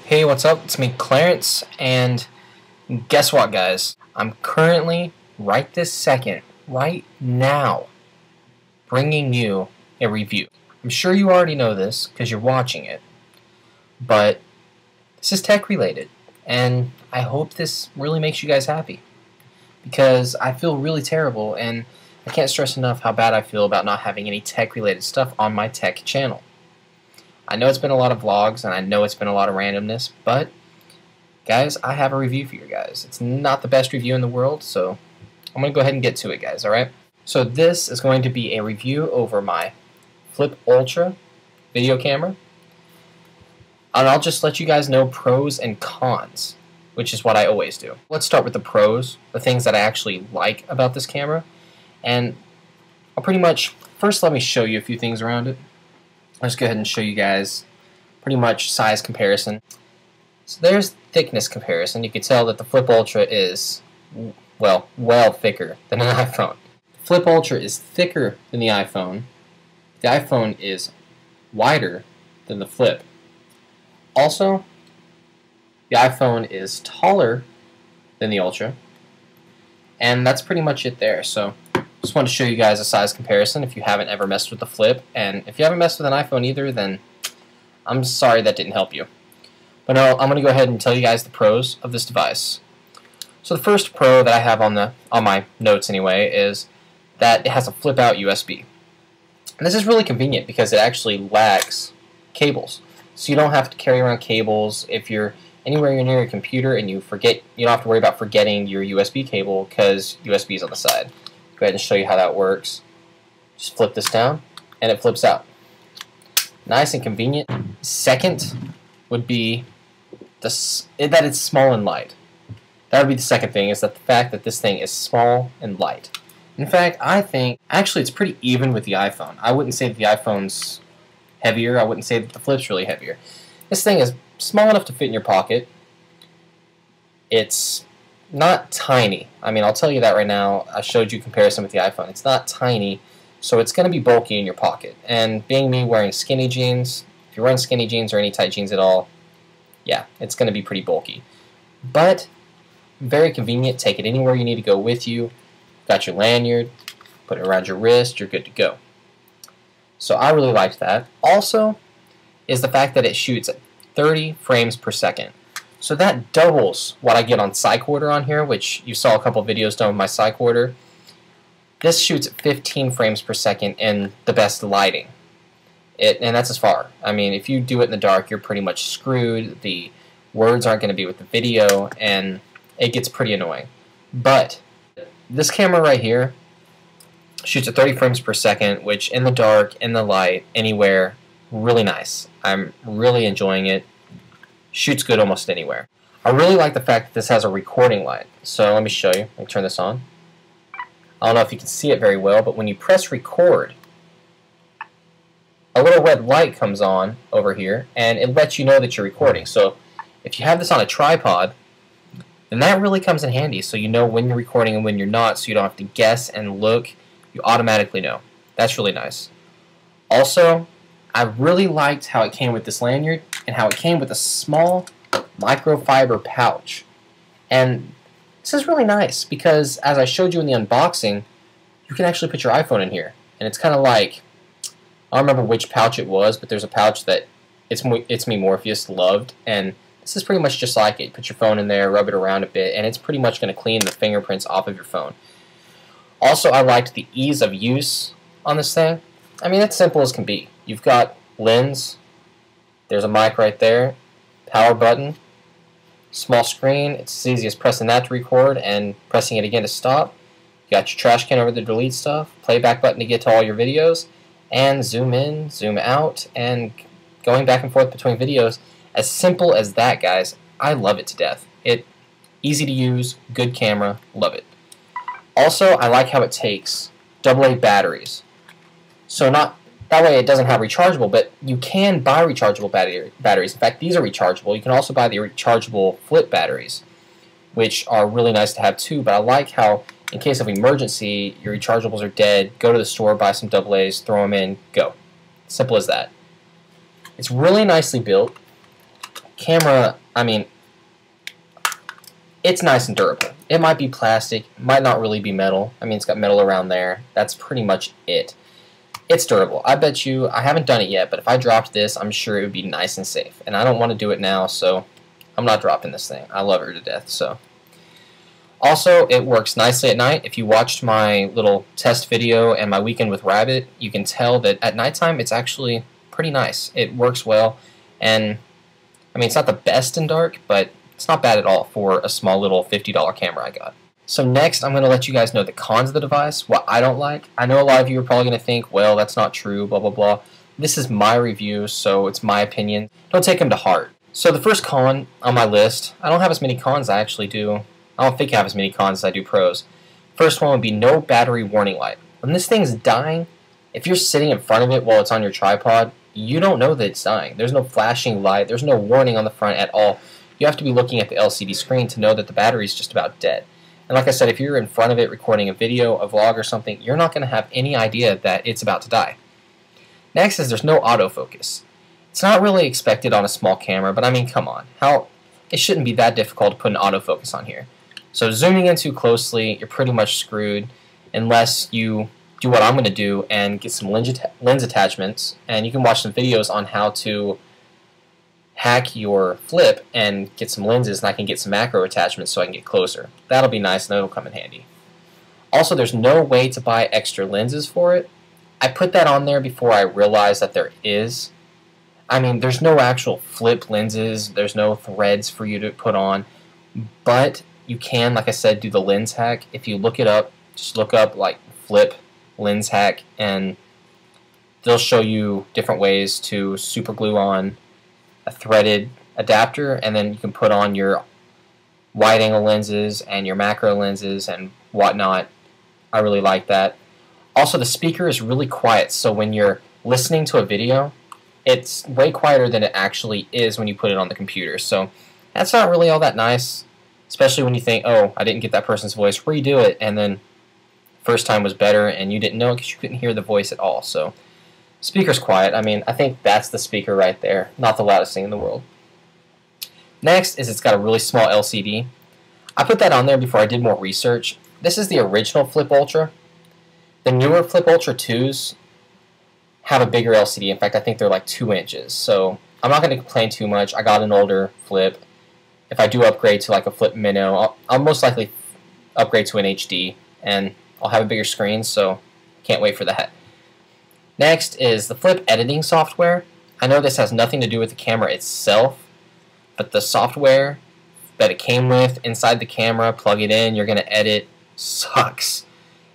Hey, what's up? It's me, Clarence, and guess what, guys? I'm currently, right this second, right now, bringing you a review. I'm sure you already know this because you're watching it, but this is tech related, and I hope this really makes you guys happy because I feel really terrible, and I can't stress enough how bad I feel about not having any tech related stuff on my tech channel. I know it's been a lot of vlogs, and I know it's been a lot of randomness, but guys, I have a review for you guys. It's not the best review in the world, so I'm going to go ahead and get to it, guys, alright? So this is going to be a review over my Flip Ultra video camera, and I'll just let you guys know pros and cons, which is what I always do. Let's start with the pros, the things that I actually like about this camera, and I'll pretty much, first let me show you a few things around it. Let's go ahead and show you guys pretty much size comparison. So there's thickness comparison. You can tell that the Flip Ultra is, well thicker than an iPhone. The Flip Ultra is thicker than the iPhone. The iPhone is wider than the Flip. Also, the iPhone is taller than the Ultra. And that's pretty much it there. So just wanted to show you guys a size comparison if you haven't ever messed with the Flip, and if you haven't messed with an iPhone either, then I'm sorry that didn't help you. But no, I'm going to go ahead and tell you guys the pros of this device. So the first pro that I have on my notes anyway is that it has a flip out USB. And this is really convenient because it actually lacks cables. So you don't have to carry around cables if you're anywhere you're near your computer and you don't have to worry about forgetting your USB cable because USB is on the side. Go ahead and show you how that works. Just flip this down, and it flips out. Nice and convenient. Second would be that it's small and light. That would be the second thing, is that the fact that this thing is small and light. In fact, I think actually it's pretty even with the iPhone. I wouldn't say that the iPhone's heavier. I wouldn't say that the Flip's really heavier. This thing is small enough to fit in your pocket. It's not tiny. I mean, I'll tell you that right now. I showed you comparison with the iPhone. It's not tiny, so it's going to be bulky in your pocket. And being me wearing skinny jeans, if you're wearing skinny jeans or any tight jeans at all, yeah, it's going to be pretty bulky. But very convenient. Take it anywhere you need to go with you. Got your lanyard, put it around your wrist, you're good to go. So I really liked that. Also is the fact that it shoots at 30 frames per second. So that doubles what I get on Cycorder on here, which you saw a couple videos done with my Cycorder. This shoots at 15 frames per second in the best lighting. And that's as far. I mean, if you do it in the dark, you're pretty much screwed. The words aren't going to be with the video, and it gets pretty annoying. But this camera right here shoots at 30 frames per second, which in the dark, in the light, anywhere, really nice. I'm really enjoying it. Shoots good almost anywhere. I really like the fact that this has a recording light. So let me show you. Let me turn this on. I don't know if you can see it very well, but when you press record, a little red light comes on over here, and it lets you know that you're recording. So if you have this on a tripod, then that really comes in handy, so you know when you're recording and when you're not, so you don't have to guess and look. You automatically know. That's really nice. Also, I really liked how it came with this lanyard and how it came with a small microfiber pouch. And this is really nice because, as I showed you in the unboxing, you can actually put your iPhone in here. And it's kind of like, I don't remember which pouch it was, but there's a pouch that It's Me Morpheus loved, and this is pretty much just like it. Put your phone in there, rub it around a bit, and it's pretty much going to clean the fingerprints off of your phone. Also, I liked the ease of use on this thing. I mean, it's simple as can be. You've got lens, there's a mic right there, power button, small screen. It's as easy as pressing that to record and pressing it again to stop. You got your trash can over the delete stuff, playback button to get to all your videos, and zoom in, zoom out, and going back and forth between videos. As simple as that, guys. I love it to death. Easy to use, good camera, love it. Also, I like how it takes AA batteries. So that way it doesn't have rechargeable, but you can buy rechargeable batteries. In fact, these are rechargeable. You can also buy the rechargeable Flip batteries, which are really nice to have too, but I like how in case of emergency, your rechargeables are dead, go to the store, buy some AA's, throw them in, go. Simple as that. It's really nicely built. camera, I mean, it's nice and durable. It might be plastic, might not really be metal. I mean, it's got metal around there. That's pretty much it. It's durable. I bet you, I haven't done it yet, but if I dropped this, I'm sure it would be nice and safe. And I don't want to do it now, so I'm not dropping this thing. I love her to death, so. Also, it works nicely at night. If you watched my little test video and my weekend with Rabbit, you can tell that at nighttime it's actually pretty nice. It works well, and I mean, it's not the best in dark, but it's not bad at all for a small little $50 camera I got. So next, I'm going to let you guys know the cons of the device, what I don't like. I know a lot of you are probably going to think, well, that's not true, blah, blah, blah. This is my review, so it's my opinion. Don't take them to heart. So the first con on my list, I don't have as many cons as I actually do. I don't think I have as many cons as I do pros. First one would be no battery warning light. When this thing's dying, if you're sitting in front of it while it's on your tripod, you don't know that it's dying. There's no flashing light. There's no warning on the front at all. You have to be looking at the LCD screen to know that the battery's just about dead. And like I said, if you're in front of it recording a video, a vlog or something, you're not going to have any idea that it's about to die. Next is there's no autofocus. It's not really expected on a small camera, but I mean, come on. It shouldn't be that difficult to put an autofocus on here. So zooming in too closely, you're pretty much screwed unless you do what I'm going to do and get some lens attachments. And you can watch some videos on how to hack your flip and get some lenses, and I can get some macro attachments so I can get closer. That'll be nice and that'll come in handy. Also, there's no way to buy extra lenses for it. I put that on there before I realized that there is. I mean, there's no actual flip lenses, there's no threads for you to put on, but you can, like I said, do the lens hack. If you look it up, just look up like flip lens hack, and they'll show you different ways to super glue on a threaded adapter, and then you can put on your wide angle lenses and your macro lenses and whatnot. I really like that. Also, the speaker is really quiet, so when you're listening to a video, it's way quieter than it actually is when you put it on the computer. So that's not really all that nice, especially when you think, oh, I didn't get that person's voice, redo it, and then first time was better and you didn't know it because you couldn't hear the voice at all. So speaker's quiet. I mean, I think that's the speaker right there. Not the loudest thing in the world. Next is it's got a really small LCD. I put that on there before I did more research. This is the original Flip Ultra. The newer Flip Ultra 2s have a bigger LCD. In fact, I think they're like 2 inches. So I'm not going to complain too much. I got an older Flip. If I do upgrade to like a Flip Minnow, I'll most likely upgrade to an HD, and I'll have a bigger screen, so can't wait for that. Next is the Flip editing software. I know this has nothing to do with the camera itself, but the software that it came with inside the camera, plug it in, you're going to edit, sucks.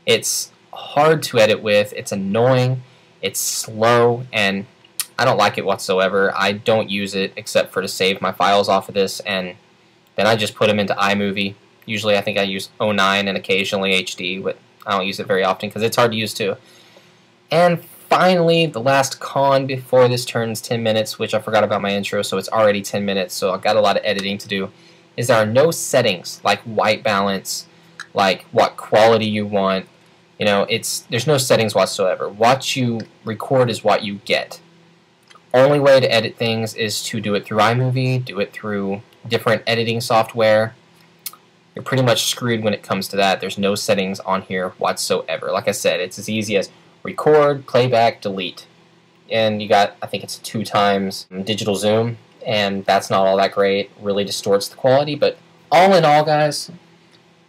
It's hard to edit with, it's annoying, it's slow, and I don't like it whatsoever. I don't use it except for to save my files off of this, and then I just put them into iMovie. Usually I think I use 09 and occasionally HD, but I don't use it very often because it's hard to use too. And finally, the last con before this turns 10 minutes, which I forgot about my intro, so it's already 10 minutes, so I've got a lot of editing to do, is there are no settings like white balance, like what quality you want. You know, there's no settings whatsoever. What you record is what you get. Only way to edit things is to do it through iMovie, do it through different editing software. You're pretty much screwed when it comes to that. There's no settings on here whatsoever. Like I said, it's as easy as record, playback, delete. And you got, I think it's 2 times digital zoom, and that's not all that great. Really distorts the quality, but all in all, guys,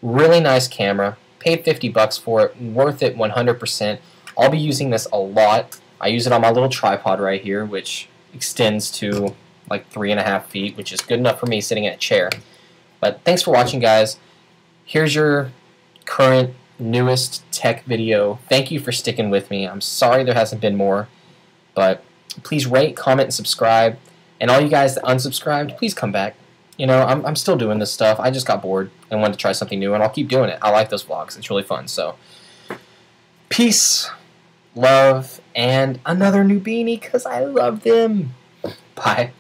really nice camera. Paid $50 for it, worth it 100%. I'll be using this a lot. I use it on my little tripod right here, which extends to like 3.5 feet, which is good enough for me sitting in a chair. But thanks for watching, guys. Here's your current, newest tech video. Thank you for sticking with me. I'm sorry there hasn't been more, but please rate, comment, and subscribe. And all you guys that unsubscribed, please come back. You know, I'm still doing this stuff. I just got bored and wanted to try something new, and I'll keep doing it. I like those vlogs. It's really fun. So, peace, love, and another new beanie because I love them. Bye.